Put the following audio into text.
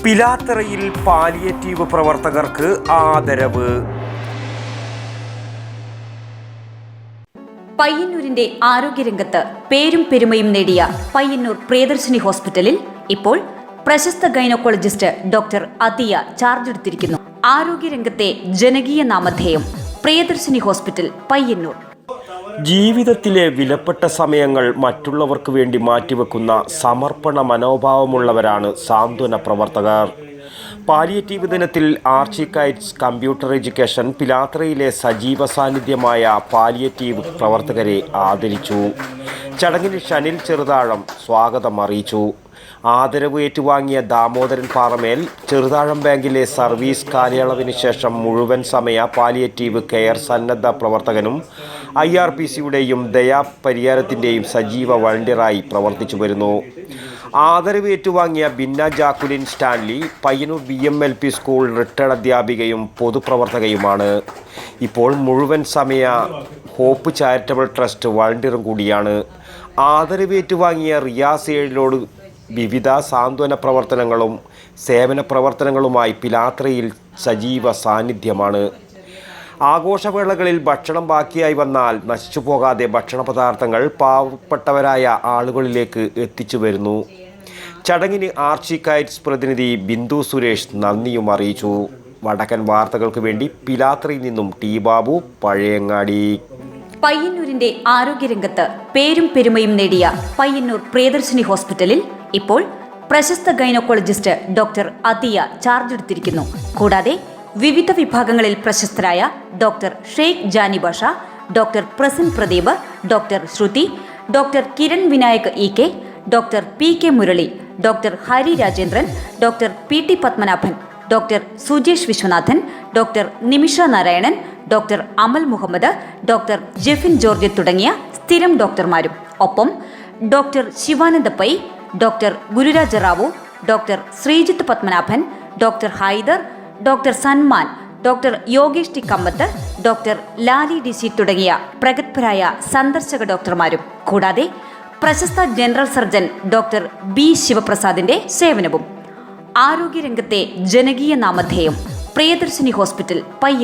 പിലാത്തറയിൽ palliative പ്രവർത്തകർക്ക് ആദരവ്. പയ്യന്നൂരിന്റെ ആരോഗ്യരംഗത്ത് പേരും പെരുമയും നേടിയ പയ്യന്നൂർ പ്രിയദർശിനി ഹോസ്പിറ്റലിൽ ഇപ്പോൾ പ്രശസ്ത ഗൈനക്കോളജിസ്റ്റ് ഡോക്ടർ അതിയ ചാർജ് എടുത്തിരിക്കുന്നു. ആരോഗ്യരംഗത്തെ ജനകീയ നാമധേയം പ്രിയദർശിനി ഹോസ്പിറ്റൽ പയ്യന്നൂർ. ജീവിതത്തിലെ വിലപ്പെട്ട സമയങ്ങൾ മറ്റുള്ളവർക്ക് വേണ്ടി മാറ്റിവെക്കുന്ന സമർപ്പണ മനോഭാവമുള്ളവരാണ് സാന്ത്വന പ്രവർത്തകർ. പാലിയേറ്റീവ് ദിനത്തിൽ ആർച്ചിക്കൈറ്റ്സ് കമ്പ്യൂട്ടർ എഡ്യൂക്കേഷൻ പിലാത്തറയിലെ സജീവ സാന്നിധ്യമായ പാലിയേറ്റീവ് പ്രവർത്തകരെ ആദരിച്ചു. ചടങ്ങിൽ ഷനിൽ ചെറുതാഴം സ്വാഗതം അറിയിച്ചു. ആദരവ് ഏറ്റുവാങ്ങിയ ദാമോദരൻ പാറമേൽ ചെറുതാഴം ബാങ്കിലെ സർവീസ് കാലയളവിന് ശേഷം മുഴുവൻ സമയ പാലിയേറ്റീവ് കെയർ സന്നദ്ധ പ്രവർത്തകനും IRPCയുടെയും ദയാ പരിഹാരത്തിൻ്റെയും സജീവ വളണ്ടിയറായി പ്രവർത്തിച്ചു വരുന്നു. ആദരവ് ഏറ്റുവാങ്ങിയ Binna Jacqueline Stanley Payyanur BMLP school retired അധ്യാപികയും പൊതുപ്രവർത്തകയുമാണ്. ഇപ്പോൾ മുഴുവൻ സമയ ഹോപ്പ് ചാരിറ്റബിൾ ട്രസ്റ്റ് വളണ്ടിയറും കൂടിയാണ്. ആദരവ് ഏറ്റുവാങ്ങിയ റിയാസ് ഏഴിലോട് വിവിധ സാന്ത്വന പ്രവർത്തനങ്ങളും സേവന പ്രവർത്തനങ്ങളുമായി പിലാത്തറയിൽ സജീവ സാന്നിധ്യമാണ്. ആഘോഷവേളകളിൽ ഭക്ഷണം ബാക്കിയായി വന്നാൽ നശിച്ചു പോകാതെ ഭക്ഷണ പദാർത്ഥങ്ങൾ പാവപ്പെട്ടവരായ ആളുകളിലേക്ക് എത്തിച്ചു വരുന്നു. ചടങ്ങിന് ആർച്ചിക്കൈറ്റ്സ് പ്രതിനിധി ബിന്ദു സുരേഷ് നന്ദിയും അറിയിച്ചു. വടക്കൻ വാർത്തകൾക്ക് വേണ്ടി പിലാത്തറയിൽ നിന്നും ടി ബാബു, പഴയങ്ങാടി. പയ്യന്നൂരിന്റെ ആരോഗ്യരംഗത്ത് പേരും പെരുമയും നേടിയ പയ്യന്നൂർ പ്രിയദർശിനി ഹോസ്പിറ്റലിൽ ഇപ്പോൾ പ്രശസ്ത ഗൈനക്കോളജിസ്റ്റ് ഡോക്ടർ അതിയ ചാർജ് എടുത്തിരിക്കുന്നു. കൂടാതെ വിവിധ വിഭാഗങ്ങളിൽ പ്രശസ്തരായ doctor Sheikh Jani Basha, doctor Prasan Pradeep, doctor Shruti, doctor Kiran Vinayak EK, doctor PK Murali, doctor Hari Rajendran, doctor PT Padmanabhan, doctor Sujesh Viswanathan, doctor Nimisha Narayanan, doctor Amal Muhammad, doctor Jefin George തുടങ്ങിയ സ്ഥിരം ഡോക്ടർമാരും ഒപ്പം doctor Sivananda Pai, doctor Gururaja Rao, doctor Sreejith Padmanabhan, doctor Haider, doctor Sanman, doctor Yogesh T Kamath, doctor Lali DC തുടങ്ങിയ പ്രഗത്ഭരായ സന്ദർശക ഡോക്ടർമാരും കൂടാതെ പ്രശസ്ത ജനറൽ സർജൻ ഡോക്ടർ B ശിവപ്രസാദിന്റെ സേവനവും. ആരോഗ്യരംഗത്തെ ജനകീയ നാമധേയം പ്രിയദർശിനി ഹോസ്പിറ്റൽ പയ്യന്നൂർ.